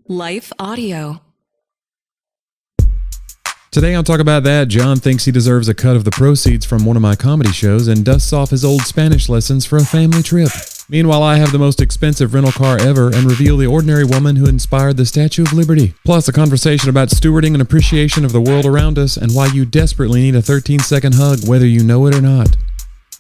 Life Audio. Today on Talk About That, John thinks he deserves a cut of the proceeds from one of my comedy shows and dusts off his old Spanish lessons for a family trip. Meanwhile, I have the most expensive rental car ever and reveal the ordinary woman who inspired the Statue of Liberty. Plus, a conversation about stewarding and appreciation of the world around us and why you desperately need a 13-second hug whether you know it or not.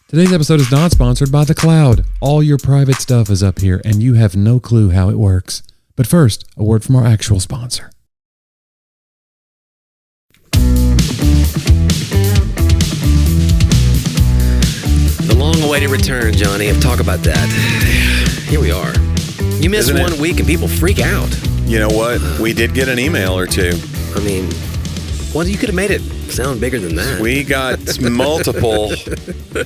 Today's episode is not sponsored by The Cloud. All your private stuff is up here and you have no clue how it works. But first, a word from our actual sponsor. The long-awaited return, Johnny, of Talk About That. Here we are. You miss one week and people freak out. You know what? We did get an email or two. I mean, well, you could have made it sound bigger than that. We got multiple.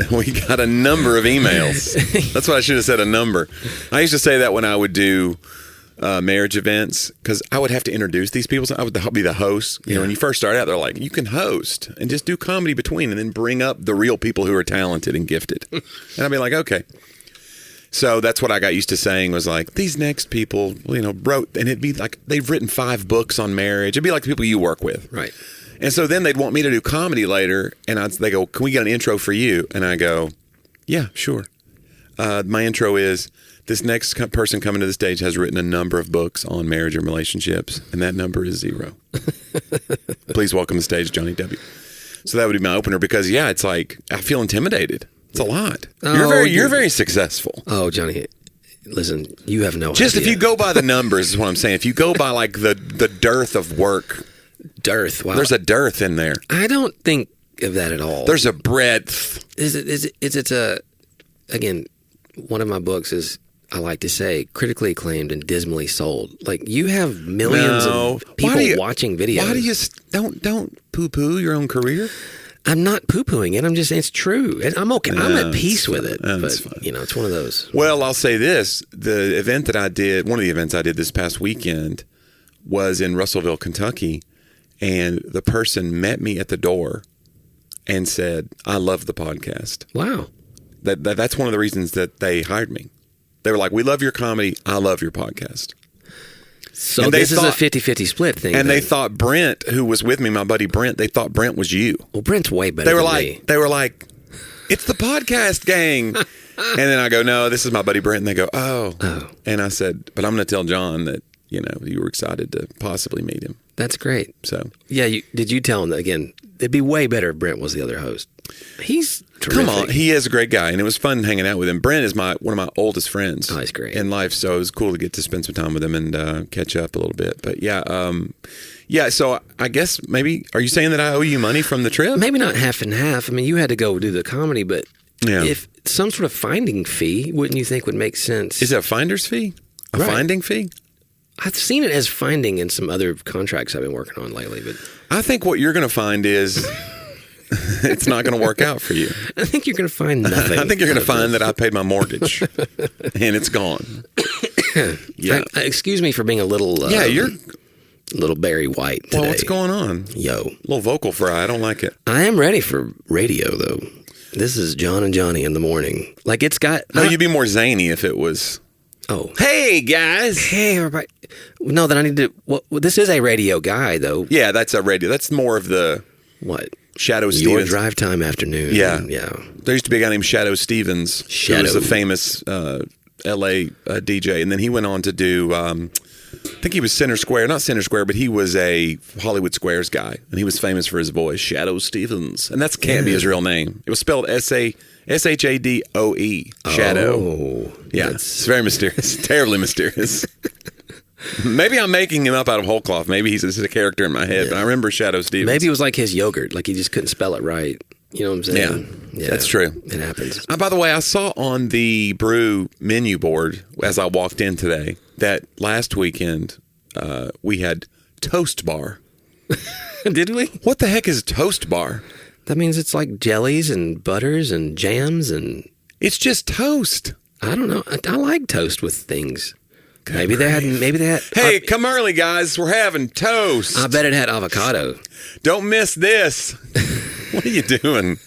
We got a number of emails. That's what I should have said, a number. I used to say that when I would do marriage events, because I would have to introduce these people. So I would be the host. You know, when you first start out, they're like, you can host and just do comedy between and then bring up the real people who are talented and gifted. And I'd be like, okay. So that's what I got used to saying was like, these next people, you know, wrote, and it'd be like, they've written 5 books on marriage. It'd be like the people you work with. Right. And so then they'd want me to do comedy later. And they go, can we get an intro for you? And I go, yeah, sure. My intro is, this next person coming to the stage has written a number of books on marriage and relationships, and that number is 0. Please welcome to the stage, Jonnie W. So that would be my opener because, yeah, it's like, I feel intimidated. It's a lot. You're very successful. Oh, Johnny, listen, you have no Just idea. if you go by the numbers is what I'm saying. If you go by like the dearth of work. Dearth, wow. There's a dearth in there. I don't think of that at all. There's a breadth. Again, one of my books is, I like to say, critically acclaimed and dismally sold. Like, you have millions of people watching videos. Why do you don't poo-poo your own career? I'm not poo-pooing it. I'm just saying it's true. And I'm okay. I'm at peace with it. But, fine. You know, it's one of those. Well, I'll say this. The event that I did, one of the events I did this past weekend was in Russellville, Kentucky. And the person met me at the door and said, I love the podcast. Wow. That's one of the reasons that they hired me. They were like, we love your comedy. I love your podcast. So this is a 50-50 split thing. And they thought Brent, who was with me, my buddy Brent, they thought Brent was you. Well, Brent's way better than me. They were like, it's the podcast gang. And then I go, no, this is my buddy Brent. And they go, oh. And I said, but I'm going to tell John that, you know, you were excited to possibly meet him. That's great. So, yeah, did you tell him that, again, it'd be way better if Brent was the other host. He's terrific. Come on, he is a great guy, and it was fun hanging out with him. Brent is one of my oldest friends. Oh, he's great in life, so it was cool to get to spend some time with him and catch up a little bit. But yeah. So I guess maybe, are you saying that I owe you money from the trip? Maybe not half and half. I mean, you had to go do the comedy, but if some sort of finding fee, wouldn't you think would make sense? Is it a finder's fee? A finding fee? I've seen it as finding in some other contracts I've been working on lately, but I think what you're going to find is it's not going to work out for you. I think you're going to find nothing. I think you're going to find that I paid my mortgage and it's gone. Yeah. Excuse me for being a little. You're a little Barry White today. Well, what's going on? Yo, a little vocal fry. I don't like it. I am ready for radio though. This is John and Johnny in the morning. Like it's got. No, you'd be more zany if it was. Oh, hey guys! Hey everybody! No, then I need to. Well, this is a radio guy, though. Yeah, that's a radio. That's more of the what? Shadow Stevens. Your drive time afternoon. Yeah. There used to be a guy named Shadow Stevens, who was a famous L.A. DJ, and then he went on to do. I think he was Center Square, not Center Square, but he was a Hollywood Squares guy, and he was famous for his voice, Shadow Stevens, and that can't be his real name. It was spelled S-H-A-D-O-E, Shadow. Oh, yeah, it's very mysterious, terribly mysterious. Maybe I'm making him up out of whole cloth. Maybe he's just a character in my head, but I remember Shadow Stevens. Maybe it was like his yogurt, like he just couldn't spell it right. You know what I'm saying? Yeah, that's true. It happens. By the way, I saw on the brew menu board as I walked in today that last weekend we had Toast Bar. Did we? What the heck is Toast Bar? That means it's like jellies and butters and jams and... It's just toast. I don't know. I like toast with things. Maybe they had. Hey, come early, guys. We're having toast. I bet it had avocado. Don't miss this. What are you doing?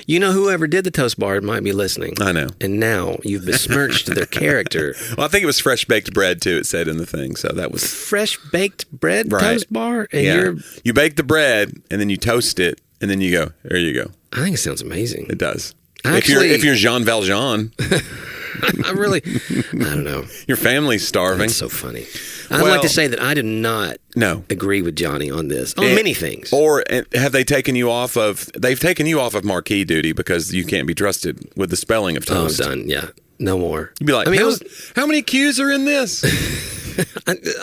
You know, whoever did the toast bar might be listening. I know. And now you've besmirched their character. Well, I think it was fresh baked bread too. It said in the thing, so that was fresh baked bread toast bar. And you bake the bread and then you toast it and then you go, there you go. I think it sounds amazing. It does. Actually, if you're Jean Valjean, I don't know. Your family's starving. That's so funny. I'd like to say that I do not agree with Johnny on this, on many things. Or have they taken you off of, they've taken you off of marquee duty because you can't be trusted with the spelling of toast. Oh, done, yeah. No more. You'd be like, how many Q's are in this?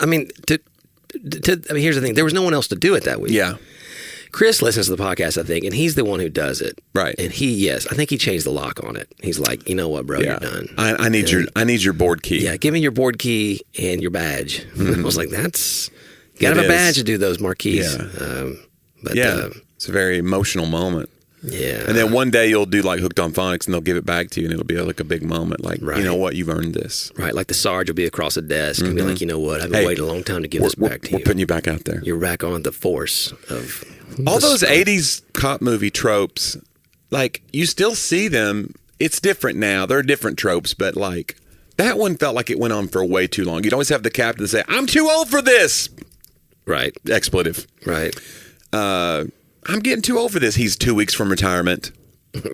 I mean, here's the thing. There was no one else to do it that week. Yeah. Chris listens to the podcast, I think, and he's the one who does it. Right. And I think he changed the lock on it. He's like, you know what, bro, you're done. I need your board key. Yeah, give me your board key and your badge. Mm-hmm. I was like, you gotta have a badge to do those marquees. Yeah. It's a very emotional moment. Yeah. And then one day you'll do like Hooked on Phonics and they'll give it back to you and it'll be like a big moment. Like, you know what? You've earned this. Right. Like the Sarge will be across the desk and be like, you know what? I've been waiting a long time to give this back to you. We're putting you back out there. You're back on the force of all those 80s cop movie tropes. Like, you still see them. It's different now. There are different tropes, but like that one felt like it went on for way too long. You'd always have the captain say, I'm too old for this. Right. Expletive. Right. I'm getting too old for this. He's 2 weeks from retirement.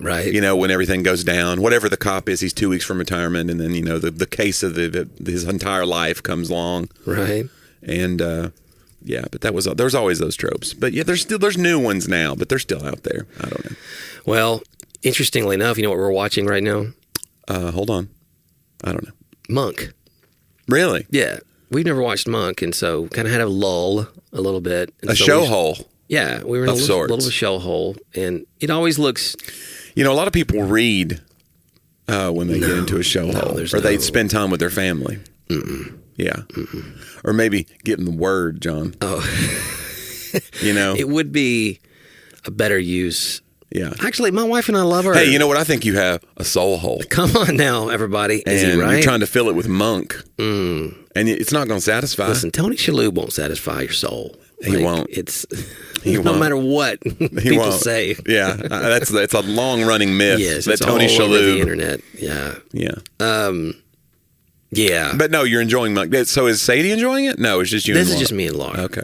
Right. You know, when everything goes down, whatever the cop is, he's 2 weeks from retirement. And then, you know, the case of his entire life comes along. Right. And, but there's always those tropes. But yeah, there's new ones now, but they're still out there. I don't know. Well, interestingly enough, you know what we're watching right now? Hold on. I don't know. Monk. Really? Yeah. We've never watched Monk, and so kind of had a lull a little bit. And a show hole. Yeah, we were in a little show hole, and it always looks... You know, a lot of people read when they get into a show hole, or they spend time with their family. Mm-mm. Yeah. Mm-mm. Or maybe getting the word, John. Oh. You know? It would be a better use. Yeah. Actually, my wife and I love her. Hey, you know what? I think you have a soul hole. Come on now, everybody. Is he right? You're trying to fill it with Monk. Mm. And it's not going to satisfy. Listen, Tony Shalhoub won't satisfy your soul. He won't. He no matter what people say. Yeah, that's a long running myth. Yes, that it's Tony all over Shalhoub. the internet. Yeah, yeah, yeah. But no, you're enjoying Monk. So is Sadie enjoying it? No, it's just you. This is just me and Laura. Okay.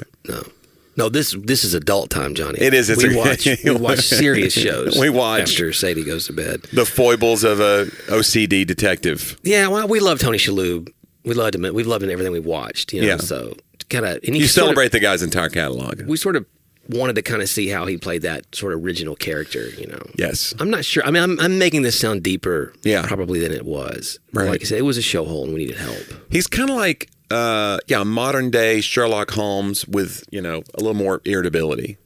No. This is adult time, Johnny. It is. We watch serious shows. We watch after Sadie goes to bed. The foibles of a OCD detective. Yeah, well, we love Tony Shalhoub. We loved him. We've loved him in everything we've watched. You know, so kind of. You celebrate the guy's entire catalog. We sort of wanted to kind of see how he played that sort of original character. You know. Yes. I'm not sure. I mean, I'm making this sound deeper. Yeah. Probably than it was. Right. Like I said, it was a show hole and we needed help. He's kind of like. Modern day Sherlock Holmes with, you know, a little more irritability.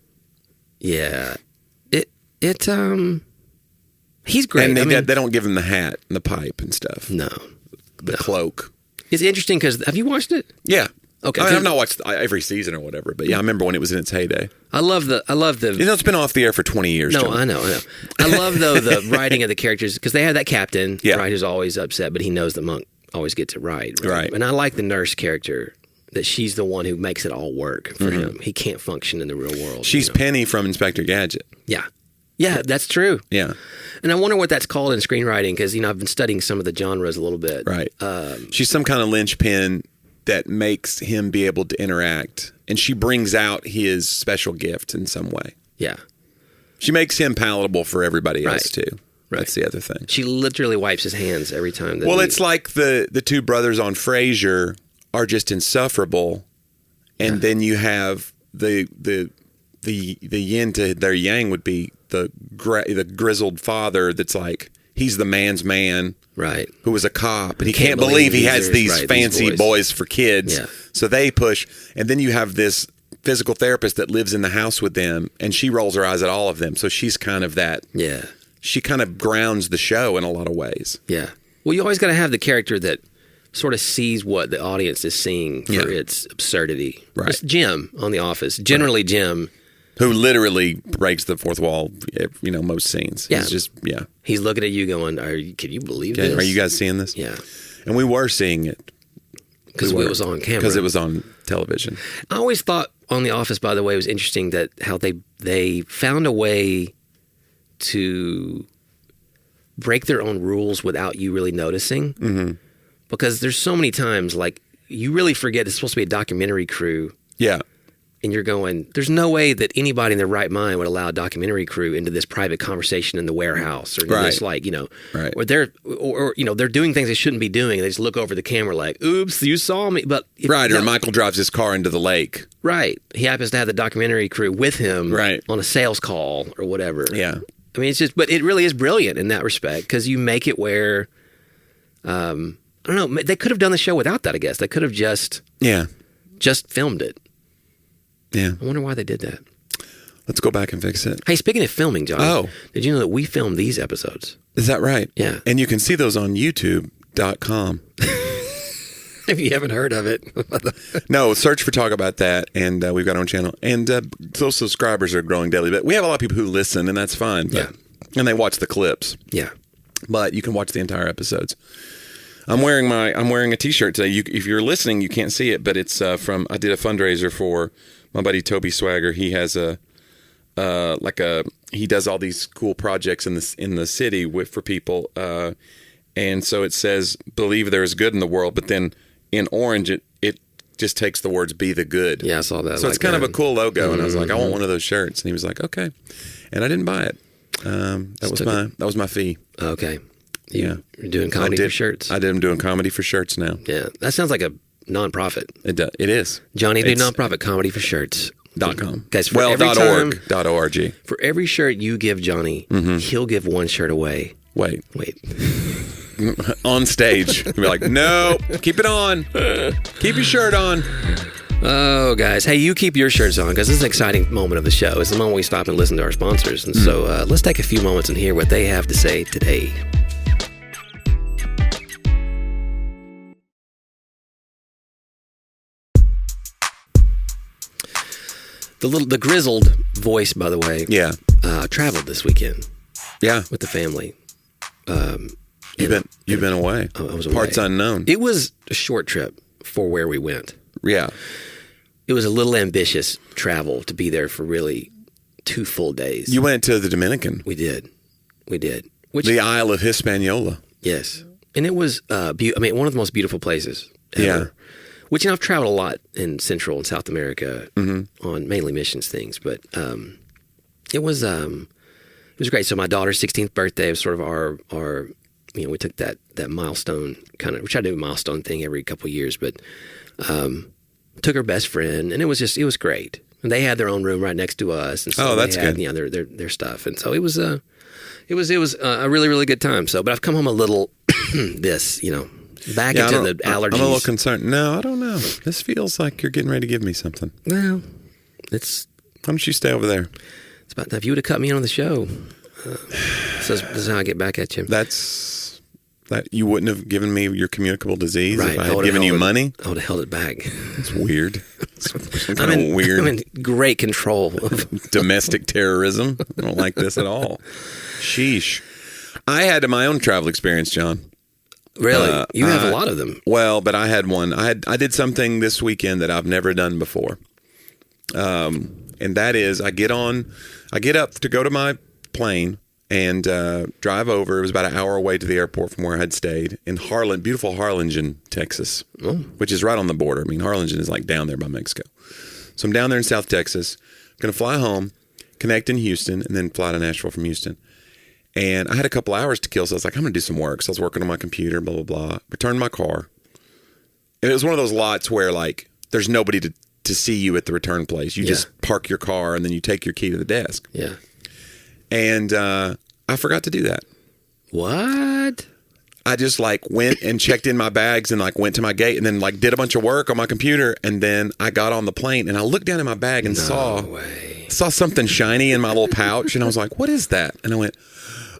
Yeah. He's great. And they don't give him the hat and the pipe and stuff. No. The cloak. It's interesting because, have you watched it? Yeah. Okay. I mean, I've not watched every season or whatever, but yeah, I remember when it was in its heyday. I love the. You know, it's been off the air for 20 years. No, John. I know. I love though the writing of the characters because they have that captain, right, who's always upset, but he knows the Monk always gets it right. And I like the nurse character, that she's the one who makes it all work for him. He can't function in the real world. She's Penny from Inspector Gadget. Yeah. Yeah, that's true. Yeah. And I wonder what that's called in screenwriting because, you know, I've been studying some of the genres a little bit. Right. She's some kind of linchpin that makes him be able to interact. And she brings out his special gift in some way. Yeah. She makes him palatable for everybody else, too. Right. That's the other thing. She literally wipes his hands every time. It's like the two brothers on Frasier are just insufferable, and then you have the yin to their yang would be the grizzled father that's like he's the man's man, right? Who was a cop, and he can't believe he has these fancy boys for kids. Yeah. So they push, and then you have this physical therapist that lives in the house with them, and she rolls her eyes at all of them. So she's kind of that. Yeah. She kind of grounds the show in a lot of ways. Yeah. Well, you always got to have the character that sort of sees what the audience is seeing for its absurdity. Right. It's Jim on The Office. Generally, Jim. Who literally breaks the fourth wall, you know, most scenes. Yeah. He's just, He's looking at you going, can you believe this? Are you guys seeing this? Yeah. And we were seeing it. Because it was on camera. Because it was on television. I always thought on The Office, by the way, it was interesting that how they found a way to break their own rules without you really noticing. Mm-hmm. Because there's so many times, like, you really forget it's supposed to be a documentary crew. Yeah. And you're going, there's no way that anybody in their right mind would allow a documentary crew into this private conversation in the warehouse or this, like, or they're doing things they shouldn't be doing. They just look over the camera like, oops, you saw me. But or Michael drives his car into the lake. Right. He happens to have the documentary crew with him on a sales call or whatever. Yeah. I mean, but it really is brilliant in that respect because you make it where, I don't know, they could have done the show without that, I guess. They could have just filmed it. Yeah. I wonder why they did that. Let's go back and fix it. Hey, speaking of filming, John. Oh. Did you know that we filmed these episodes? Is that right? Yeah. And you can see those on youtube.com. If you haven't heard of it. No, search for Talk About That, and we've got our own channel. And those subscribers are growing daily. But we have a lot of people who listen, and that's fine. But, and they watch the clips. Yeah. But you can watch the entire episodes. I'm wearing a T-shirt today. If you're listening, you can't see it, but it's from, I did a fundraiser for my buddy Toby Swagger. He has he does all these cool projects in the city for people, and so it says, "Believe there is good in the world," but then in orange it just takes the words "Be the good." Yeah, I saw that. So it's kind of a cool logo, and I was like, "I want one of those shirts," and he was like, "Okay," and I didn't buy it. That was my fee. Okay. You're doing comedy for shirts. I'm doing comedy for shirts now. Yeah, that sounds like a nonprofit. It is. Jonnie W nonprofit comedy for shirts.com. Guys, .org. For every shirt you give Jonnie, he'll give one shirt away. Wait. On stage. He'll be like, no, keep it on. Keep your shirt on. Oh, guys. Hey, you keep your shirts on because this is an exciting moment of the show. It's the moment we stop and listen to our sponsors. And so let's take a few moments and hear what they have to say today. The grizzled voice, by the way, traveled this weekend. Yeah, with the family. You've been away. I was away. Parts unknown. It was a short trip for where we went. Yeah, it was a little ambitious travel to be there for really 2 full days. You went to the Dominican. We did. The Isle of Hispaniola. Yes, and it was one of the most beautiful places ever. Yeah. Which, I've traveled a lot in Central and South America on mainly missions things, but it was great. So my daughter's 16th birthday was sort of our we took that milestone kind of, we try to do a milestone thing every couple of years, but took her best friend, and it was great. And they had their own room right next to us, and so that's good. Their stuff, and so it was a really, really good time. So, but I've come home a little back into the allergies. I'm a little concerned. No, I don't know. This feels like you're getting ready to give me something. Well, why don't you stay over there? It's about time. If you would have cut me in on the show, this is how I get back at you. You wouldn't have given me your communicable disease if I had given you money? I would have held it back. It's weird. Weird. I'm in great control of domestic terrorism. I don't like this at all. Sheesh. I had my own travel experience, John. Really? You have a lot of them. Well, but I had one. I did something this weekend that I've never done before. And that is I get up to go to my plane and drive over. It was about an hour away to the airport from where I had stayed in beautiful Harlingen, Texas, which is right on the border. I mean, Harlingen is like down there by Mexico. So I'm down there in South Texas. I'm going to fly home, connect in Houston, and then fly to Nashville from Houston. And I had a couple hours to kill, so I was like, I'm going to do some work. So I was working on my computer, blah, blah, blah. Returned my car. And it was one of those lots where, like, there's nobody to see you at the return place. You just park your car, and then you take your key to the desk. Yeah. And I forgot to do that. What? I just, like, went and checked in my bags and, like, went to my gate and then, like, did a bunch of work on my computer. And then I got on the plane, and I looked down in my bag and saw something shiny in my little pouch. And I was like, what is that? And I went,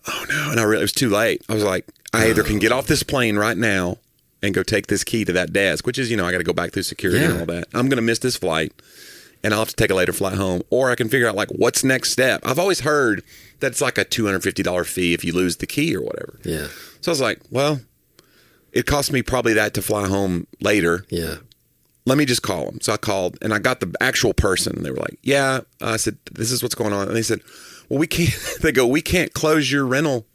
oh no. And it was too late. I was like, I either can get off this plane right now and go take this key to that desk, which is, I got to go back through security and all that. I'm going to miss this flight and I'll have to take a later flight home. Or I can figure out, like, what's next step. I've always heard that it's like a $250 fee if you lose the key or whatever. Yeah. So I was like, well, it cost me probably that to fly home later. Yeah. Let me just call them. So I called and I got the actual person and they were like, yeah. I said, this is what's going on. And they said, well, we can't. They go, we can't close your rental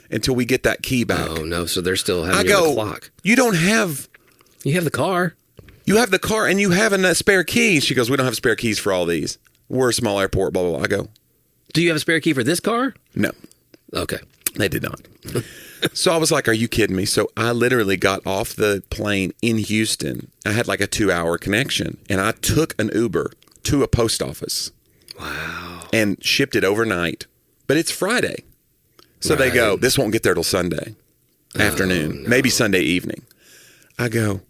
until we get that key back. Oh, no. So they're still having you on the clock. You don't have. You have the car. You have the car and you have a spare key. She goes, we don't have spare keys for all these. We're a small airport, blah, blah, blah. I go, do you have a spare key for this car? No. Okay. They did not. So I was like, are you kidding me? So I literally got off the plane in Houston. I had like a 2-hour connection and I took an Uber to a post office. Wow. And shipped it overnight. But it's Friday. So they go, this won't get there till Sunday afternoon, maybe Sunday evening. I go,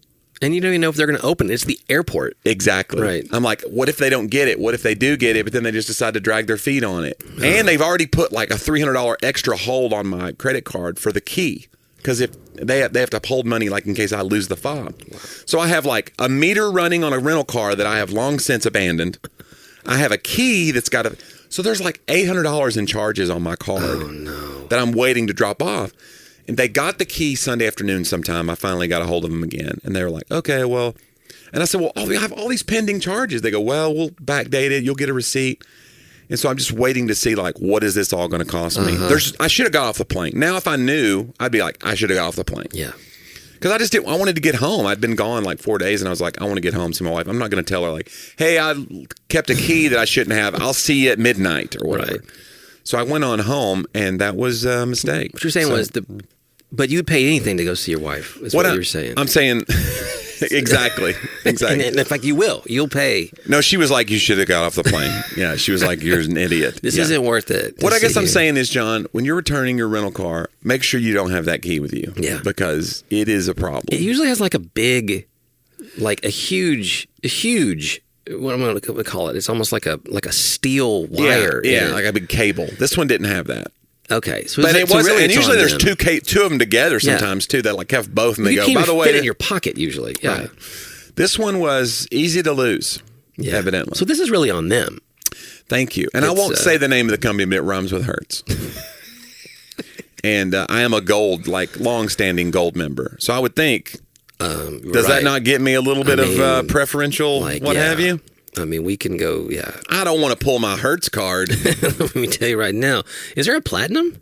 and you don't even know if they're going to open it. It's the airport. Exactly. Right. I'm like, what if they don't get it? What if they do get it, but then they just decide to drag their feet on it? And they've already put like a $300 extra hold on my credit card for the key. Because if they have to hold money like in case I lose the fob. Wow. So I have like a meter running on a rental car that I have long since abandoned. I have a key that's got so there's like $800 in charges on my card that I'm waiting to drop off. And they got the key Sunday afternoon sometime. I finally got a hold of them again. And they were like, okay, well. And I said, well, I have all these pending charges. They go, well, we'll backdate it. You'll get a receipt. And so I'm just waiting to see, like, what is this all going to cost me? I should have got off the plane. Now, if I knew, I'd be like, I should have got off the plane. Yeah. Because I just didn't. I wanted to get home. I'd been gone like 4 days, and I was like, I want to get home, see my wife. I'm not going to tell her, like, hey, I kept a key that I shouldn't have. I'll see you at midnight or whatever. Right. So I went on home, and that was a mistake. What you're saying was but you'd pay anything to go see your wife, is what you were saying. I'm saying, exactly. And in fact, you'll pay. No, she was like, you should have got off the plane. Yeah, she was like, you're an idiot. This isn't worth it. What I guess I'm saying is, John, when you're returning your rental car, make sure you don't have that key with you. Yeah. Because it is a problem. It usually has like a huge, what am I going to call it? It's almost like a steel wire. Yeah, like a big cable. This one didn't have that. Okay, so but it wasn't. Really and usually there's two of them together sometimes too that like have both, and they go. By the way, fit in your pocket usually. Yeah. Right. This one was easy to lose. Yeah. Evidently. So this is really on them. Thank you. And I won't say the name of the company, but it rhymes with Hertz. And I am a long-standing gold member. So I would think, does that not get me a little bit of preferential, have you? I mean, we can go, yeah. I don't want to pull my Hertz card. Let me tell you right now. Is there a platinum?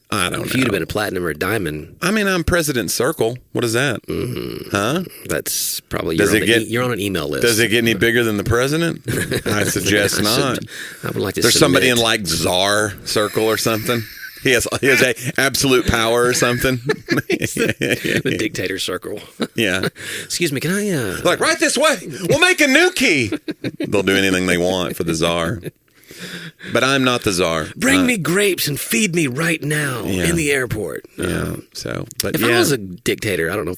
I don't know. If you'd have been a platinum or a diamond. I mean, I'm President Circle. What is that? Mm-hmm. Huh? That's probably, you're on an email list. Does it get any bigger than the president? I suggest not. I would like to There's somebody in like Czar Circle or something. He has a absolute power or something. The dictator circle. Yeah. Excuse me, can I... Like, right this way. We'll make a new key. They'll do anything they want for the czar. But I'm not the czar. Bring me grapes and feed me right now in the airport. Yeah. But if I was a dictator, I don't know.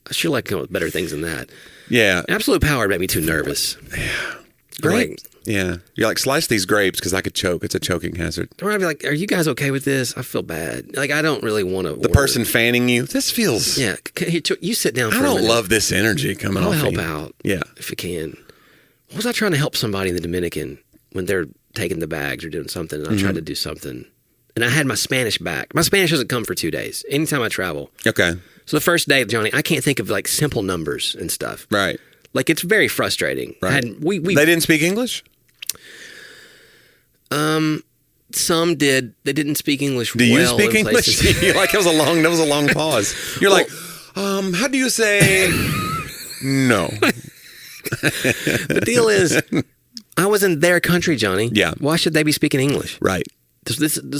I sure like to come up with better things than that. Yeah. Absolute power would make me too nervous. Yeah. Great. Yeah. You're like, slice these grapes because I could choke. It's a choking hazard. Or I'd be like, are you guys okay with this? I feel bad. Like, I don't really want to. The person fanning you, this feels. Yeah. You sit down for a minute. I don't love this energy coming off I'll help you. out. Yeah. If you can. What was I trying to help somebody in the Dominican when they're taking the bags or doing something? And I tried to do something. And I had my Spanish back. My Spanish doesn't come for 2 days. Anytime I travel. Okay. So the first day, Johnny, I can't think of like simple numbers and stuff. Right. Like, it's very frustrating. Right. They didn't speak English? Some did. They didn't speak English well. Do you speak English? You're like, that was a long pause. You're like, how do you say no? The deal is, I was in their country, Johnny. Yeah. Why should they be speaking English? Right.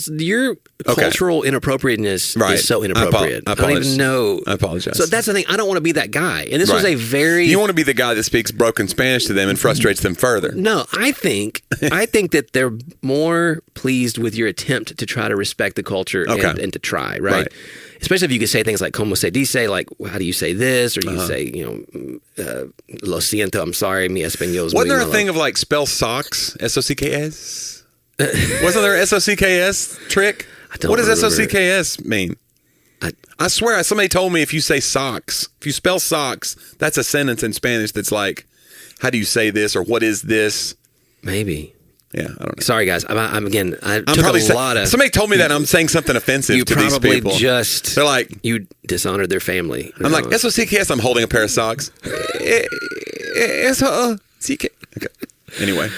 Your cultural inappropriateness is so inappropriate. I don't even know. I apologize. So that's the thing. I don't want to be that guy. And this was a very... You want to be the guy that speaks broken Spanish to them and frustrates them further. No, I think that they're more pleased with your attempt to try to respect the culture and to try, right? Especially if you could say things like, como se dice, like, how do you say this? Or you say, lo siento, I'm sorry, mi español is Wasn't there a thing of like spell socks? S-O-C-K-S? Wasn't there a SOCKS trick? What does SOCKS mean? I swear, somebody told me if you say socks, if you spell socks, that's a sentence in Spanish that's like, how do you say this or what is this? Maybe. Yeah, I don't know. Sorry, guys. I'm took a lot of... Somebody told me that I'm saying something offensive to these people. They're like... You dishonored their family. I'm like, SOCKS, I'm holding a pair of socks. S-O-C-K. Okay. Anyway.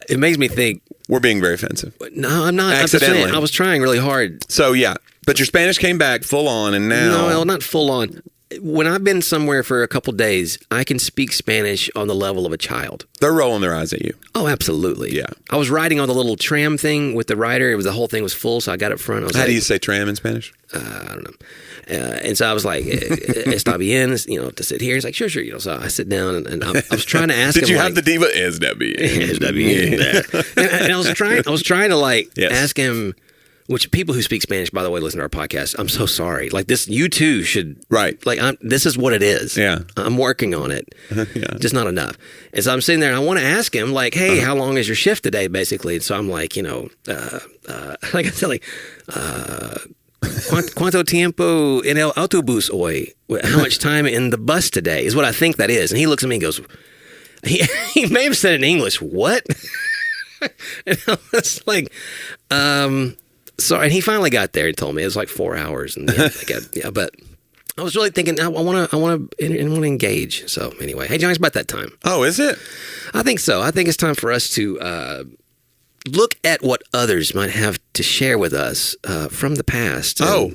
It makes me think... We're being very offensive. No, I'm not. Accidentally. I'm just saying, I was trying really hard. So, yeah. But your Spanish came back full on, and now... No, not full on. When I've been somewhere for a couple days, I can speak Spanish on the level of a child. They're rolling their eyes at you. Oh, absolutely. Yeah. I was riding on the little tram thing with the rider. The whole thing was full, so I got up front. How do you say tram in Spanish? I don't know. And so I was like, está bien, to sit here. He's like, sure. So I sit down, and I was trying to ask him. Did you have the diva? Está bien. Está bien. And I was trying to ask him. Which people who speak Spanish, by the way, listen to our podcast. I'm so sorry. Like this, you too should. Right. Like this is what it is. Yeah. I'm working on it. Yeah. Just not enough. And so I'm sitting there and I want to ask him like, hey, how long is your shift today? Basically. And so I'm like, like I said, like, ¿Cuánto tiempo en el autobús hoy? How much time in the bus today is what I think that is. And he looks at me and goes, he may have said it in English. What? And I was like, sorry. And he finally got there and told me it was like 4 hours. And but I was really thinking, I want to engage. So anyway, hey, Johnny, it's about that time. Oh, is it? I think so. I think it's time for us to look at what others might have to share with us from the past. Oh.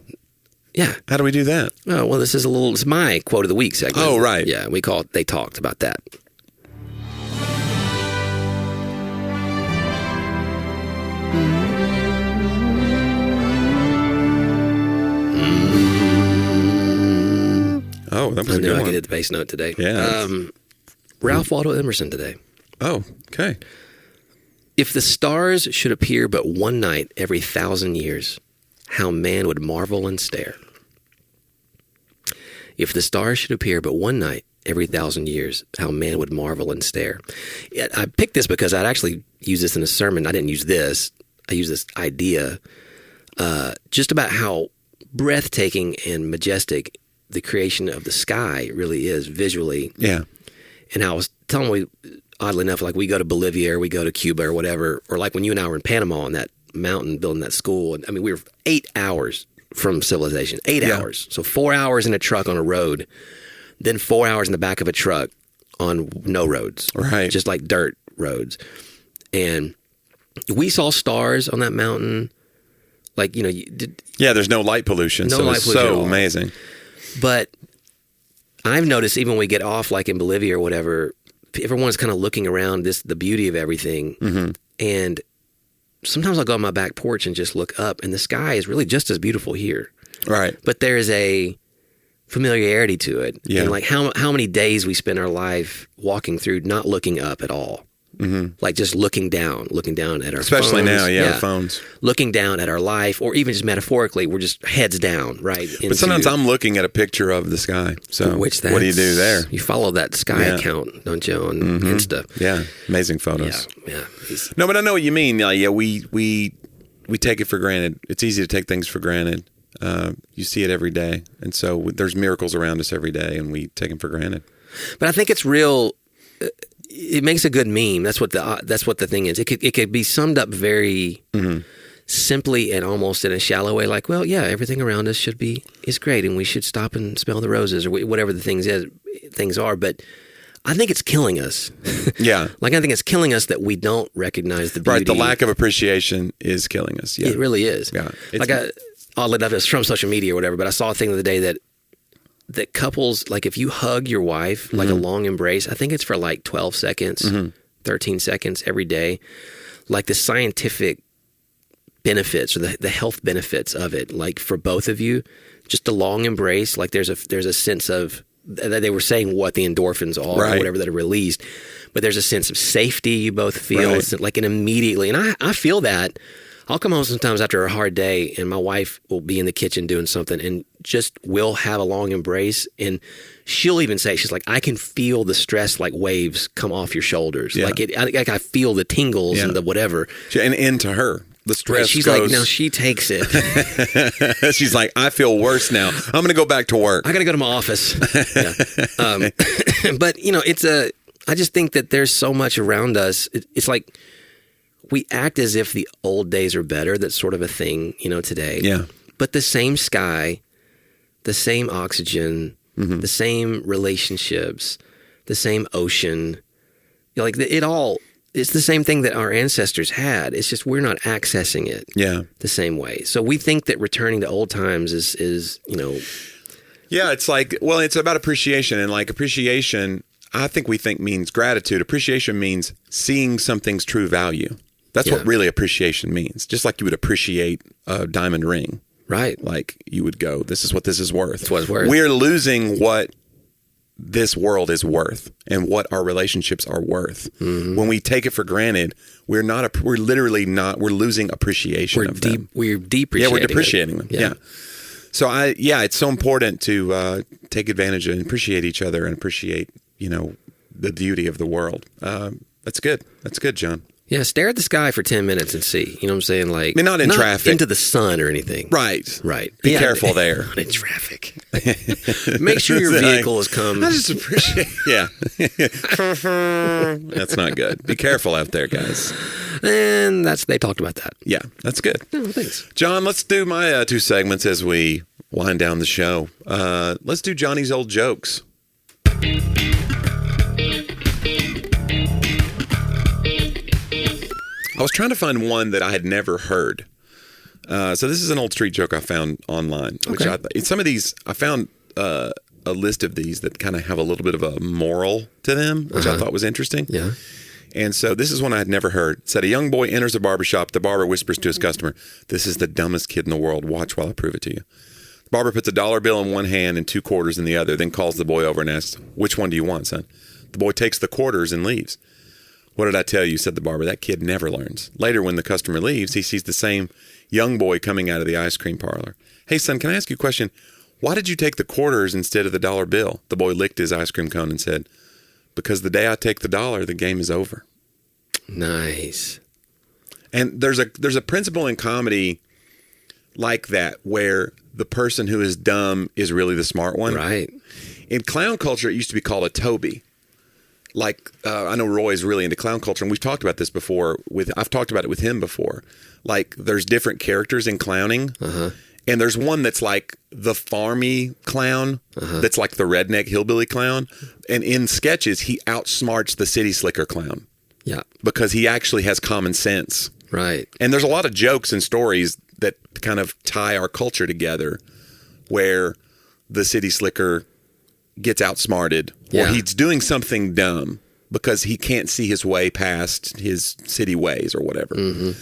Yeah. How do we do that? Oh, well, it's my quote of the week segment. Oh, right. Yeah, we call it They Talked about that. Oh, that was a good one. I knew I could hit the bass note today. Yeah. Ralph Waldo Emerson today. Oh, okay. If the stars should appear but one night every 1,000 years, how man would marvel and stare. If the stars should appear but one night every 1,000 years, how man would marvel and stare. I picked this because I'd actually used this in a sermon. I didn't use this. I used this idea just about how breathtaking and majestic the creation of the sky really is visually. Yeah. And I was telling you, oddly enough, like we go to Bolivia or we go to Cuba or whatever, or like when you and I were in Panama on that mountain building that school. And I mean, we were 8 hours from civilization, 8 hours. So 4 hours in a truck on a road, then 4 hours in the back of a truck on no roads. Right. Just like dirt roads. And we saw stars on that mountain. Like, there's no light pollution. No so light it's pollution so at all. Amazing. But I've noticed even when we get off, like in Bolivia or whatever, everyone's kind of looking around the beauty of everything. Mm-hmm. And sometimes I'll go on my back porch and just look up, and the sky is really just as beautiful here. Right. But there's a familiarity to it. Yeah. And like how many days we spend our life walking through not looking up at all. Mm-hmm. Like just looking down at our especially phones. now, phones. Looking down at our life, or even just metaphorically, we're just heads down, right? But sometimes I'm looking at a picture of the sky. So what do you do there? You follow that sky account, don't you, on Insta? Yeah, amazing photos. Yeah. No, but I know what you mean. We take it for granted. It's easy to take things for granted. You see it every day, and so there's miracles around us every day, and we take them for granted. But I think it's real. It makes a good meme. That's what the thing is. It could be summed up very simply and almost in a shallow way. Like, well, yeah, everything around us is great, and we should stop and smell the roses or whatever the things are. But I think it's killing us. Yeah, like I think it's killing us that we don't recognize the beauty. Right, the lack of appreciation is killing us. Yeah, it really is. Yeah, oddly enough, it's from social media or whatever. But I saw a thing the other day that couples, like if you hug your wife, like a long embrace, I think it's for like 12 seconds, 13 seconds every day, like the scientific benefits or the health benefits of it, like for both of you, just a long embrace, like there's a sense of, they were saying what the endorphins are or whatever that are released, but there's a sense of safety you both feel, it's like an immediately, and I feel that. I'll come home sometimes after a hard day and my wife will be in the kitchen doing something and just will have a long embrace. And she'll even say, she's like, I can feel the stress like waves come off your shoulders. Yeah. Like I feel the tingles and the whatever. And into her. The stress she's goes. like, now she takes it. She's like, I feel worse now. I'm going to go back to work. I got to go to my office. But, I just think that there's so much around us. It's like, we act as if the old days are better. That's sort of a thing, today. Yeah. But the same sky, the same oxygen, the same relationships, the same ocean, like it all it's the same thing that our ancestors had. It's just we're not accessing it the same way. So we think that returning to old times is Yeah, it's like, well, it's about appreciation. And like appreciation, I think we think means gratitude. Appreciation means seeing something's true value. That's what really appreciation means. Just like you would appreciate a diamond ring. Right. Like you would go, this is what this is worth. It's what it's worth. We're losing what this world is worth and what our relationships are worth. Mm-hmm. When we take it for granted, we're losing appreciation of them. We're depreciating. Yeah, we're depreciating them. Yeah. So it's so important to take advantage and appreciate each other and appreciate, the beauty of the world. That's good. That's good, John. Yeah, stare at the sky for 10 minutes and see. You know what I'm saying? Like, I mean, not in traffic. Into the sun or anything. Right. Be careful there. Not in traffic. Make sure your vehicle has come. I just appreciate. Yeah. That's not good. Be careful out there, guys. And they talked about that. Yeah, that's good. Oh, thanks. John, let's do my 2 segments as we wind down the show. Let's do Johnny's old jokes. I was trying to find one that I had never heard. So this is an old street joke I found online. Which some of these, I found a list of these that kind of have a little bit of a moral to them, which I thought was interesting. Yeah. And so this is one I had never heard. It said, a young boy enters a barbershop. The barber whispers to his customer, "This is the dumbest kid in the world. Watch while I prove it to you." The barber puts a $1 bill in one hand and 2 quarters in the other, then calls the boy over and asks, "Which one do you want, son?" The boy takes the quarters and leaves. "What did I tell you?" said the barber. "That kid never learns." Later, when the customer leaves, he sees the same young boy coming out of the ice cream parlor. "Hey, son, can I ask you a question? Why did you take the quarters instead of the $1 bill?" The boy licked his ice cream cone and said, "Because the day I take the $1, the game is over." Nice. And there's a principle in comedy like that where the person who is dumb is really the smart one. Right. In clown culture, it used to be called a Toby. Like, I know Roy's really into clown culture, and we've talked about this before. I've talked about it with him before. Like, there's different characters in clowning, and there's one that's like the farmy clown, that's like the redneck hillbilly clown, and in sketches, he outsmarts the city slicker clown. Yeah. Because he actually has common sense. Right. And there's a lot of jokes and stories that kind of tie our culture together where the city slicker gets outsmarted or he's doing something dumb because he can't see his way past his city ways or whatever. Mm-hmm.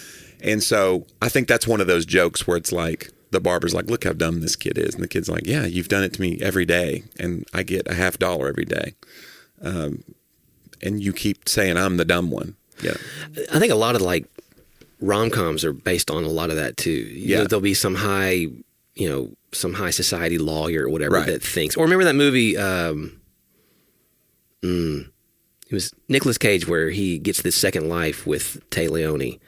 And so I think that's one of those jokes where it's like the barber's like, "Look how dumb this kid is." And the kid's like, "Yeah, you've done it to me every day and I get a $50 every day. And you keep saying I'm the dumb one." Yeah. I think a lot of like rom-coms are based on a lot of that too. You know, there'll be some high society lawyer or whatever that thinks. Or remember that movie, it was Nicolas Cage where he gets this second life with Tay Leone.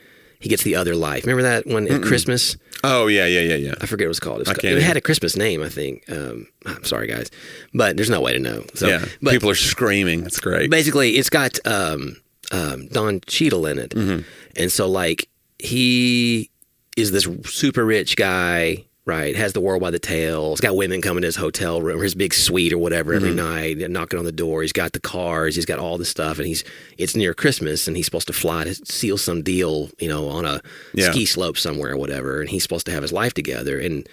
He gets the other life. Remember that one at Christmas? Oh, yeah. I forget what it was called. It had a Christmas name, I think. I'm sorry, guys. But there's no way to know. So, but people are screaming. That's great. Basically, it's got Don Cheadle in it. Mm-hmm. And so, like, he is this super rich guy, right? Has the world by the tail. He's got women coming to his hotel room, or his big suite or whatever every night, knocking on the door. He's got the cars. He's got all this stuff. And it's near Christmas, and he's supposed to fly to seal some deal, on a ski slope somewhere or whatever. And he's supposed to have his life together. And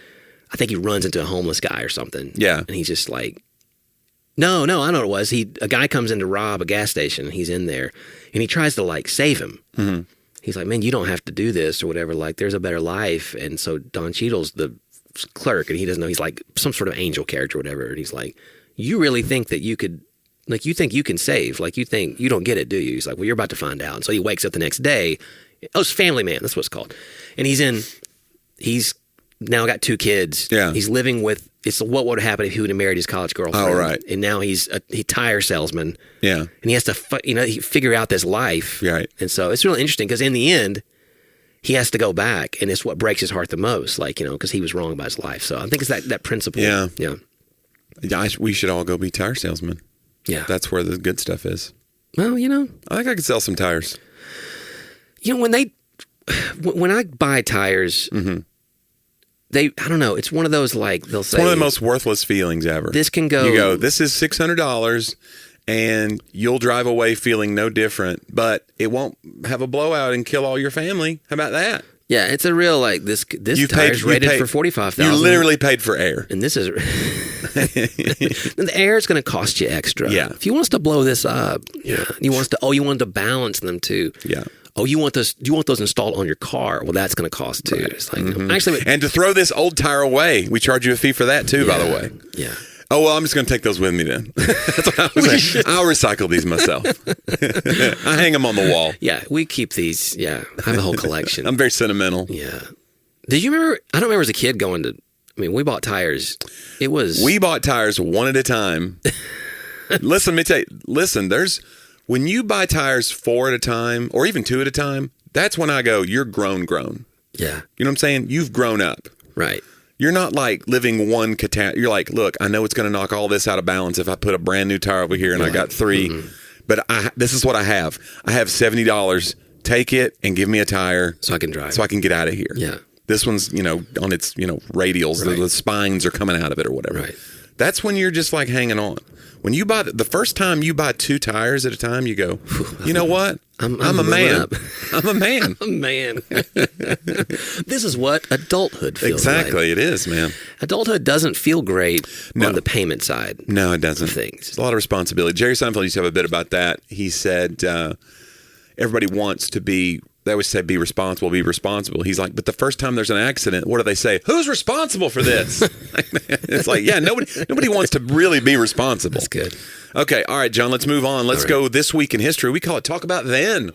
I think he runs into a homeless guy or something. Yeah. And he's just like, no, I know what it was. A guy comes in to rob a gas station, and he's in there, and he tries to like save him. Mm-hmm. He's like, "Man, you don't have to do this or whatever. Like, there's a better life." And so Don Cheadle's the clerk, and he doesn't know. He's like some sort of angel character or whatever. And he's like, "You really think that you could, like, you think you can save? Like, you think you don't get it, do you?" He's like, "Well, you're about to find out." And so he wakes up the next day. Oh, it's Family Man. That's what it's called. And he's now got 2 kids. Yeah. He's living with, it's what would happen if he would have married his college girlfriend. Oh, right. And now he's a tire salesman. Yeah. And he has to, figure out this life. Right. And so it's really interesting because in the end, he has to go back, and it's what breaks his heart the most, like, because he was wrong about his life. So I think it's that principle. Yeah. Yeah. We should all go be tire salesmen. Yeah. That's where the good stuff is. Well, I think I could sell some tires. When I buy tires, I don't know, it's one of those, like, they'll say, it's one of the most worthless feelings ever. This can go. You go, "This is $600, and you'll drive away feeling no different, but it won't have a blowout and kill all your family. How about that? Yeah, it's a real this tire's rated for $45,000. You literally paid for air. And this is the air is going to cost you extra. Yeah. If you want us to blow this up, you want to balance them too. Yeah. Oh, you want those installed on your car? Well, that's going to cost too. Right. It's like actually, and to throw this old tire away, we charge you a fee for that too. By the way. Yeah. Oh, well, I'm just going to take those with me then. That's what I was saying. I'll recycle these myself. I hang them on the wall. Yeah, we keep these. Yeah, I have a whole collection. I'm very sentimental. Yeah. Did you remember? I don't remember as a kid going to. I mean, we bought tires. We bought tires one at a time. Listen, let me tell you. Listen, when you buy tires 4 at a time or even 2 at a time, that's when I go, you're grown. Yeah. You know what I'm saying? You've grown up. Right. You're not like living one You're like, look, I know it's going to knock all this out of balance if I put a brand new tire over here and I got 3. But this is what I have. I have $70. Take it and give me a tire. So I can drive. So I can get out of here. Yeah. This one's, on its, radials. Right. The spines are coming out of it or whatever. Right. That's when you're just like hanging on. When you buy the first time you buy 2 tires at a time, you go, you know what? I'm a man. I'm a man. I'm a man. This is what adulthood feels exactly. like. It is, man. Adulthood doesn't feel great on the payment side. No, it doesn't. Things. It's a lot of responsibility. Jerry Seinfeld used to have a bit about that. He said, everybody wants to be. They always say, be responsible. He's like, but the first time there's an accident, what do they say? Who's responsible for this? It's like, yeah, nobody wants to really be responsible. That's good. Okay, all right, John, let's move on. Let's go this week in history. We call it Talk About Then.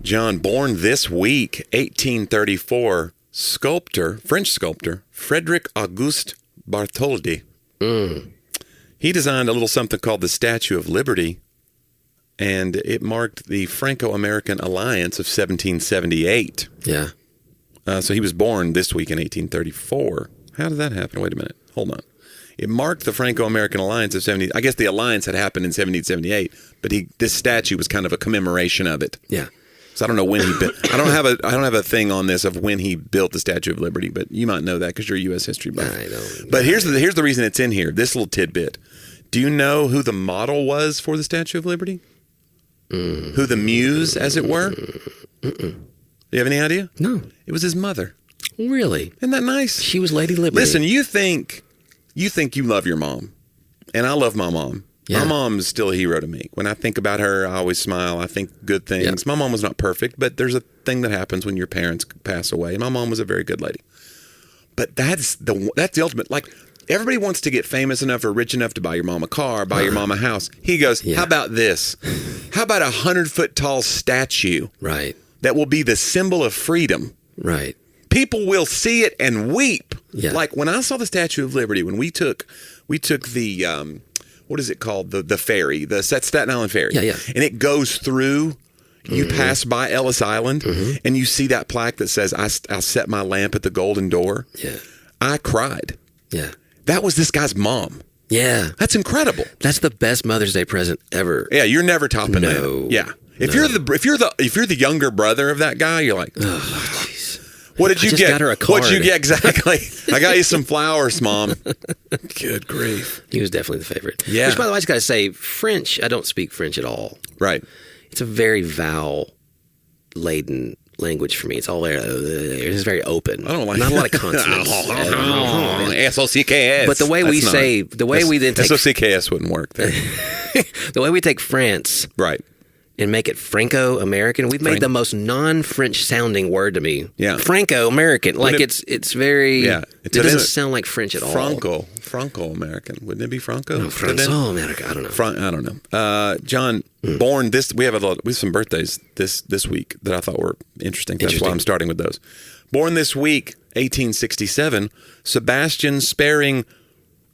John, born this week, 1834, French sculptor, Frederick Auguste Bartholdi. He designed a little something called the Statue of Liberty, and it marked the Franco-American Alliance of 1778. Yeah. So he was born this week in 1834. How did that happen? Wait a minute. Hold on. It marked the Franco-American Alliance of 70. I guess the alliance had happened in 1778, but this statue was kind of a commemoration of it. Yeah. So I don't know when he built. I don't have a thing on this of when he built the Statue of Liberty, but you might know that because you're a U.S. history buff. I don't. But here's the reason it's in here. This little tidbit. Do you know who the model was for the Statue of Liberty? Who the muse, as it were? Do you have any idea? No. It was his mother. Really? Isn't that nice? She was Lady Liberty. Listen, you think you love your mom, and I love my mom. Yeah. My mom is still a hero to me. When I think about her, I always smile. I think good things. Yeah. My mom was not perfect, but there's a thing that happens when your parents pass away. My mom was a very good lady. But that's the ultimate. Like, everybody wants to get famous enough or rich enough to buy your mom a car, buy your mom a house. He goes, how about this? How about 100-foot tall statue? Right. That will be the symbol of freedom. Right. People will see it and weep. Yeah. Like when I saw the Statue of Liberty, when we took the what is it called? The ferry, the Staten Island ferry. Yeah, yeah. And it goes through. You pass by Ellis Island, and you see that plaque that says, "I'll set my lamp at the Golden Door." Yeah. I cried. Yeah. That was this guy's mom. Yeah. That's incredible. That's the best Mother's Day present ever. Yeah, you're never topping that. Yeah. If you're the younger brother of that guy, you're like, oh, jeez. What did you get? Got her a card. What'd you get exactly? I got you some flowers, Mom. Good grief. He was definitely the favorite. Yeah. Which, by the way, I just got to say, French, I don't speak French at all. Right. It's a very vowel-laden language for me. It's all there. It's very open. I don't like not a lot of consonants. S-O-C-K-S. But the way we say, we then take S-O-C-K-S wouldn't work there. The way we take France, right, and make it Franco-American, we've made the most non-French sounding word to me. Yeah, Franco-American. Like it's very. Yeah, it doesn't sound like French at all. Franco-American. Wouldn't it be Franco? No, Franco-American. I don't know. I don't know. John, born this. We have some birthdays this week that I thought were interesting. That's why I'm starting with those. Born this week, 1867, Sebastian Sparing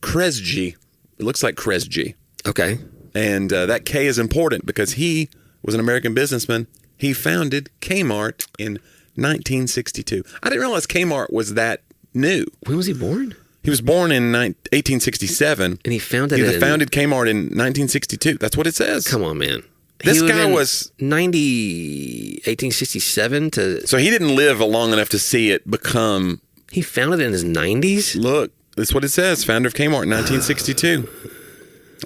Kresge. It looks like Kresge. Okay. And that K is important because he was an American businessman. He founded Kmart in 1962. I didn't realize Kmart was that new. When was he born? He was born in 1867. And he founded Kmart in 1962. That's what it says. Come on, man. This guy was 1867 to... So he didn't live long enough to see it become... He founded it in his 90s? Look, That's what it says. Founder of Kmart in 1962.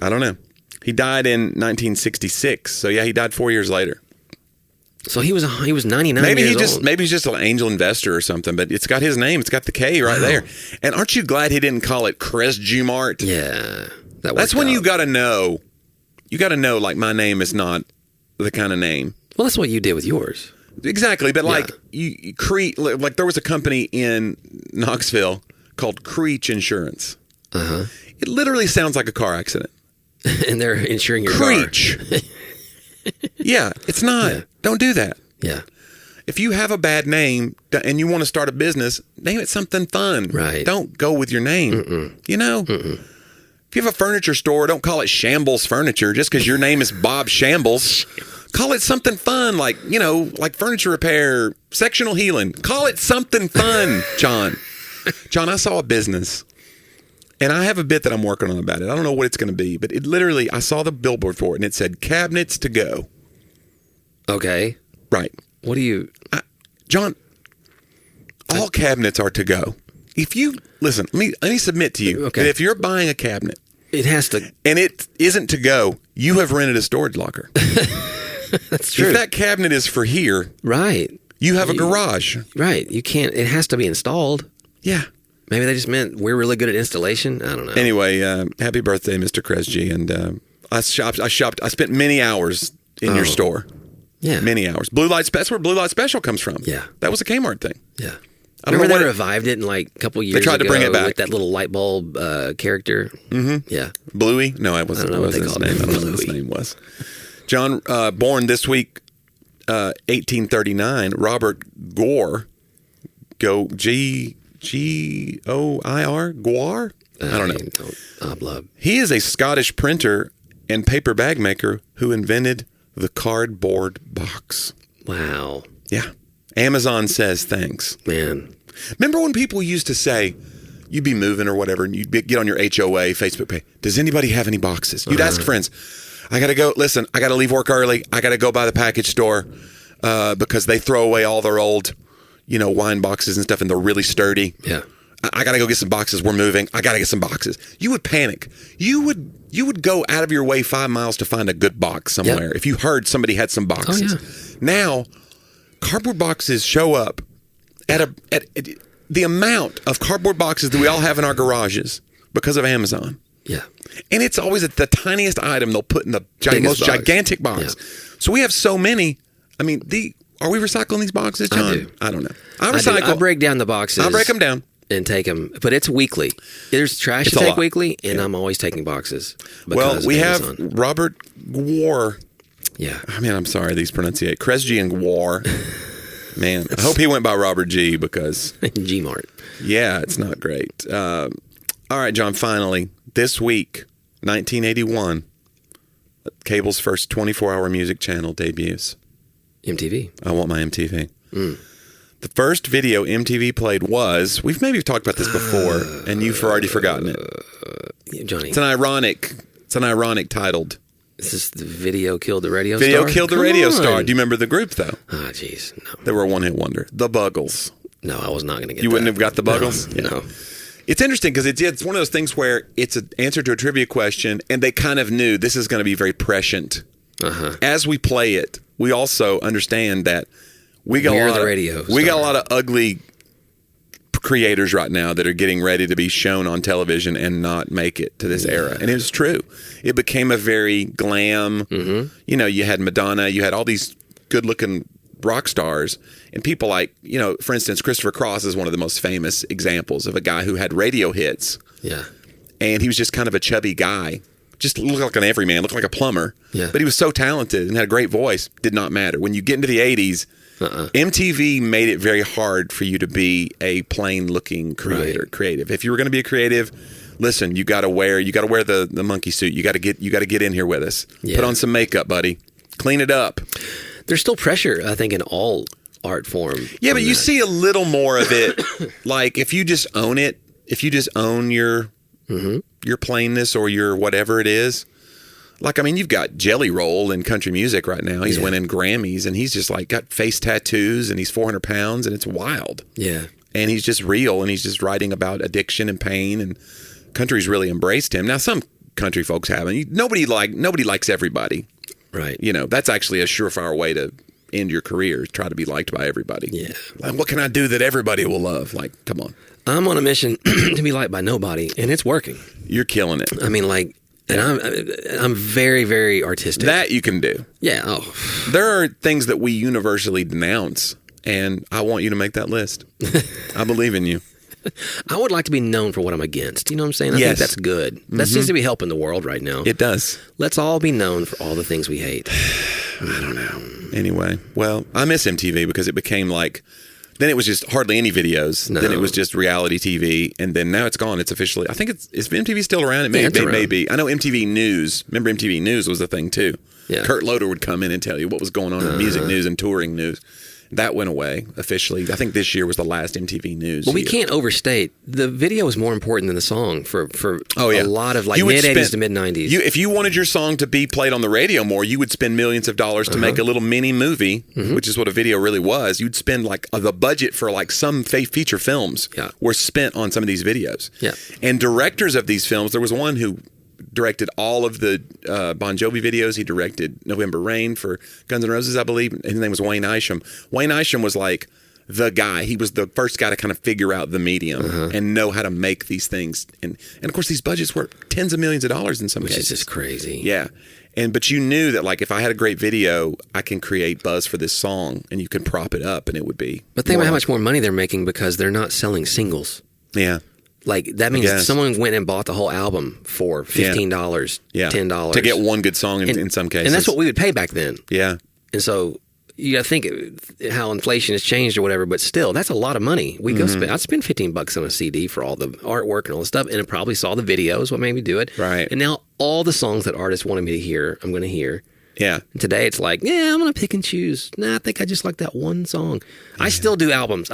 I don't know. He died in 1966. So yeah, he died 4 years later. So he was 99 maybe years old. Maybe he's just an angel investor or something, but it's got his name. It's got the K right there. And aren't you glad he didn't call it Kresge Mart? Yeah. That's when you got to know. You got to know, like, my name is not the kind of name. Well, that's what you did with yours. Exactly. But like like there was a company in Knoxville called Creech Insurance. Uh-huh. It literally sounds like a car accident. And they're insuring your Creech. car. Yeah, it's not. Yeah. Don't do that. Yeah. If you have a bad name and you want to start a business, name it something fun. Right. Don't go with your name. Mm-mm. You know? Mm-mm. If you have a furniture store, don't call it Shambles Furniture just because your name is Bob Shambles. Call it something fun, like, you know, like furniture repair, sectional healing. Call it something fun, John. John, I saw a business, and I have a bit that I'm working on about it. I don't know what it's going to be, but it literally, I saw the billboard for it, and it said cabinets to go. Okay. Right. What do you... John, all cabinets are to go. If you, listen, let me submit to you that if you're buying a cabinet, it has to... and it isn't to go, you have rented a storage locker. That's true. If that cabinet is for here, right, you have a garage. Right. You can't, it has to be installed. Yeah. Maybe they just meant we're really good at installation. I don't know. Anyway, happy birthday, Mr. Kresge. And I spent many hours in your store. Yeah. Many hours. Blue Light, that's where Blue Light Special comes from. Yeah. That was a Kmart thing. Yeah. I don't Remember know they revived it in like a couple years ago? They tried to bring it back. With that little light bulb character. Mm-hmm. Yeah. Bluey? No, it wasn't. I don't know what they called him. I don't know what his name was. John, born this week, 1839, Robert Gore, G-O-I-R, Goir? I don't know. He is a Scottish printer and paper bag maker who invented the cardboard box. Wow. Yeah. Amazon says thanks. Man. Remember when people used to say, you'd be moving or whatever, and you'd get on your HOA Facebook page, does anybody have any boxes? You'd ask friends, I got to go, listen, I got to leave work early. I got to go by the package store because they throw away all their old, wine boxes and stuff, and they're really sturdy. Yeah. I got to go get some boxes. We're moving. I got to get some boxes. You would panic. You would go out of your way 5 miles to find a good box somewhere if you heard somebody had some boxes. Oh, yeah. Now, cardboard boxes show up at the amount of cardboard boxes that we all have in our garages because of Amazon. Yeah. And it's always at the tiniest item they'll put in the most gigantic box. Yeah. So we have so many. I mean, are we recycling these boxes, John? I don't know. I recycle. I break down the boxes. I break them down. And take them, but it's weekly. There's trash to take weekly, and I'm always taking boxes. Well, we have Robert Gore. Yeah. I mean, I'm sorry, these pronunciate Kresge and Gore. Man, I hope he went by Robert G because G-Mart. Yeah, it's not great. All right, John. Finally, this week, 1981, cable's first 24-hour music channel debuts. MTV. I want my MTV. The first video MTV played was, we've maybe talked about this before, and you've already forgotten it. Johnny. It's an ironic titled. Is this the Video Killed the Radio Star? Video Killed the Radio Star. Do you remember the group, though? Oh, jeez. No. They were a one-hit wonder. The Buggles. No, I was not going to get You wouldn't have got the Buggles? No. It's interesting because it's one of those things where it's an answer to a trivia question, and they kind of knew this is going to be very prescient. Uh-huh. As we play it, we also understand that we got a lot of ugly creators right now that are getting ready to be shown on television and not make it to this era. And it was true. It became a very glam. Mm-hmm. You had Madonna, you had all these good-looking rock stars, and people like, for instance, Christopher Cross is one of the most famous examples of a guy who had radio hits. Yeah. And he was just kind of a chubby guy. Just looked like an everyman, looked like a plumber. Yeah. But he was so talented and had a great voice. Did not matter. When you get into the 80s, MTV made it very hard for you to be a plain-looking creative. If you were going to be a creative, listen, you got to wear the monkey suit. You got to get in here with us. Yeah. Put on some makeup, buddy. Clean it up. There's still pressure, I think, in all art form. Yeah, but you see a little more of it. Like if you just own it, if you just own your plainness or your whatever it is. Like, I mean, you've got Jelly Roll in country music right now. He's winning Grammys, and he's just like got face tattoos, and he's 400 pounds, and it's wild. Yeah. and he's just real, and he's just writing about addiction and pain, and country's really embraced him. Now, some country folks haven't. Nobody likes everybody. Right. You know, that's actually a surefire way to end your career, try to be liked by everybody. Yeah. Like, what can I do that everybody will love? Like, come on. I'm on a mission to be liked by nobody, and it's working. You're killing it. I mean, like, and I'm very, very artistic. That you can do. Yeah. Oh. There are things that we universally denounce, and I want you to make that list. I believe in you. I would like to be known for what I'm against. You know what I'm saying? I think that's good. Mm-hmm. That seems to be helping the world right now. It does. Let's all be known for all the things we hate. I don't know. Anyway, well, I miss MTV because it became like, then it was just hardly any videos. No. Then it was just reality TV. And then now it's gone. It's officially, I think is MTV still around? It may be. I know MTV News. Remember MTV News was a thing too. Yeah. Kurt Loder would come in and tell you what was going on in music news and touring news. That went away officially. I think this year was the last MTV News. Well, we can't overstate. The video is more important than the song for a lot of like mid-'80s to mid-'90s. If you wanted your song to be played on the radio more, you would spend millions of dollars to make a little mini movie, which is what a video really was. You'd spend like the budget for like some feature films were spent on some of these videos. Yeah. And directors of these films, there was one who directed all of the Bon Jovi videos. He directed November Rain for Guns N' Roses, I believe. His name was Wayne Isham. Wayne Isham was like the guy. He was the first guy to kind of figure out the medium and know how to make these things. And of course, these budgets were tens of millions of dollars in some cases. Which is just crazy. Yeah. But you knew that like if I had a great video, I can create buzz for this song and you can prop it up and it would be. But think about how much more money they're making because they're not selling singles. Yeah. Like, that means someone went and bought the whole album for $15, $10. To get one good song in some cases. And that's what we would pay back then. Yeah. And so you got to think how inflation has changed or whatever, but still, that's a lot of money. I'd spend $15 on a CD for all the artwork and all the stuff, and I probably saw the videos, what made me do it. Right. And now all the songs that artists wanted me to hear, I'm going to hear. Yeah. And today it's like, I'm going to pick and choose. I think I just like that one song. Yeah. I still do albums.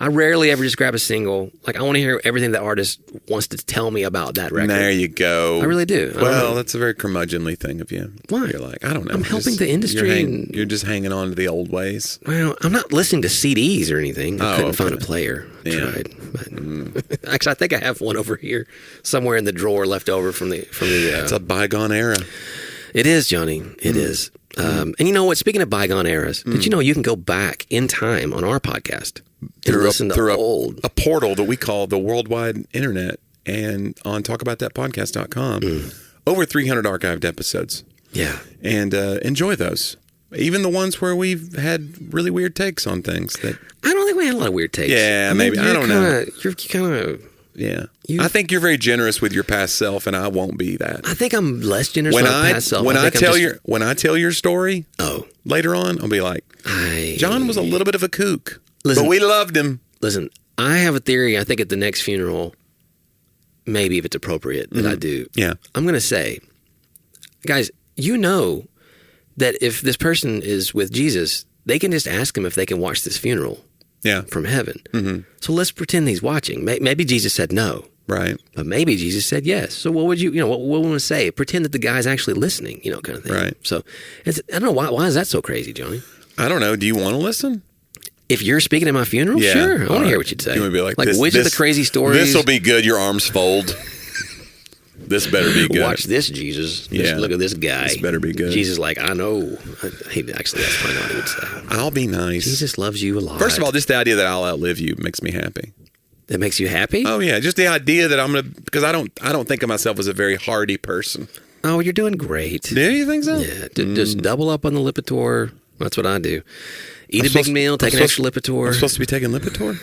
I rarely ever just grab a single. Like, I want to hear everything the artist wants to tell me about that record. There you go. I really do. Well, that's a very curmudgeonly thing of you. Why? You're like, I don't know. I'm helping the industry. You're just hanging on to the old ways. Well, I'm not listening to CDs or anything. I couldn't find a player. I tried. But actually, I think I have one over here somewhere in the drawer left over from the It's a bygone era. It is, Johnny. It is. And you know what? Speaking of bygone eras, did you know you can go back in time on our podcast and listen to old... a portal that we call the Worldwide Internet, and on talkaboutthatpodcast.com, over 300 archived episodes. Yeah. And enjoy those. Even the ones where we've had really weird takes on things. That I don't think we had a lot of weird takes. Yeah, maybe. I don't know. You're kind of... Yeah. I think you're very generous with your past self, and I won't be that. I think I'm less generous with my past self. When I tell your story later on, I'll be like, John was a little bit of a kook, but we loved him. Listen, I have a theory. I think at the next funeral, maybe if it's appropriate, that I do. Yeah. I'm going to say, guys, you know that if this person is with Jesus, they can just ask him if they can watch this funeral. Yeah. From heaven. Mm-hmm. So let's pretend he's watching. Maybe Jesus said no. Right. But maybe Jesus said yes. So what would what would we want to say? Pretend that the guy's actually listening, kind of thing. Right. So I don't know. Why is that so crazy, Johnny? I don't know. Do you want to listen? If you're speaking at my funeral, sure. I want to hear what you'd say. You would be like which of the crazy stories? This will be good. Your arms fold. This better be good. Watch this, Jesus. Look at this guy. This better be good. Jesus, like, I know. Actually, that's probably not what he would say. I'll be nice. Jesus loves you a lot. First of all, just the idea that I'll outlive you makes me happy. That makes you happy? Oh yeah, just the idea that I'm gonna, because I don't think of myself as a very hardy person. Oh, you're doing great. Do you think so? Yeah, just double up on the Lipitor. That's what I do. Eat a big meal, take an extra Lipitor. I'm supposed to be taking Lipitor?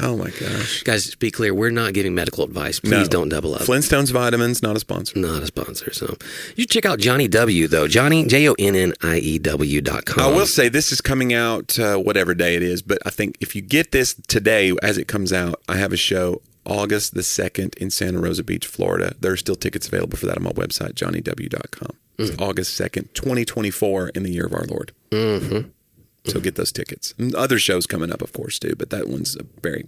Oh my gosh. Guys, be clear, we're not giving medical advice. Please don't double up. Flintstones Vitamins, not a sponsor. Not a sponsor. So you check out Jonnie W, though. Johnny, JONNIEW.com. I will say this is coming out whatever day it is, but I think if you get this today as it comes out, I have a show August the 2nd in Santa Rosa Beach, Florida. There are still tickets available for that on my website, JohnnyW.com. It's August 2nd, 2024 in the year of our Lord. Mm-hmm. So get those tickets. And other shows coming up, of course, too, but that one's a very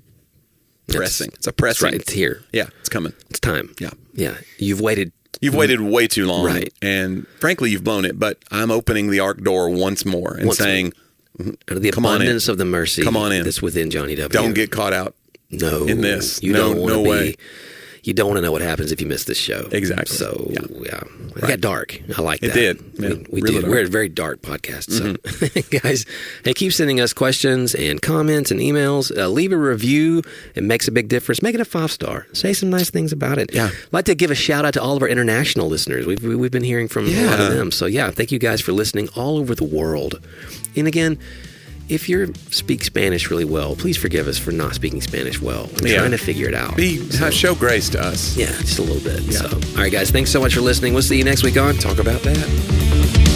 pressing. It's a pressing. That's right. It's here. Yeah, it's coming. It's time. Yeah. Yeah. You've waited way too long. Right. And frankly, you've blown it, but I'm opening the ark door once more and saying, out of the abundance of the mercy that's within Jonnie W. Don't get caught out in this. No way. You don't want to know what happens if you miss this show. Exactly. So, yeah. It got dark. I like that. It did. Yeah, we really did. dark. We're a very dark podcast. So, guys, hey, keep sending us questions and comments and emails. Leave a review. It makes a big difference. Make it a 5-star. Say some nice things about it. Yeah. I'd like to give a shout out to all of our international listeners. We've been hearing from a lot of them. So, thank you guys for listening all over the world. And again, if you speak Spanish really well, please forgive us for not speaking Spanish well. We're trying to figure it out. Show grace to us. Yeah, just a little bit. Yeah. So, all right, guys, thanks so much for listening. We'll see you next week on Talk About That.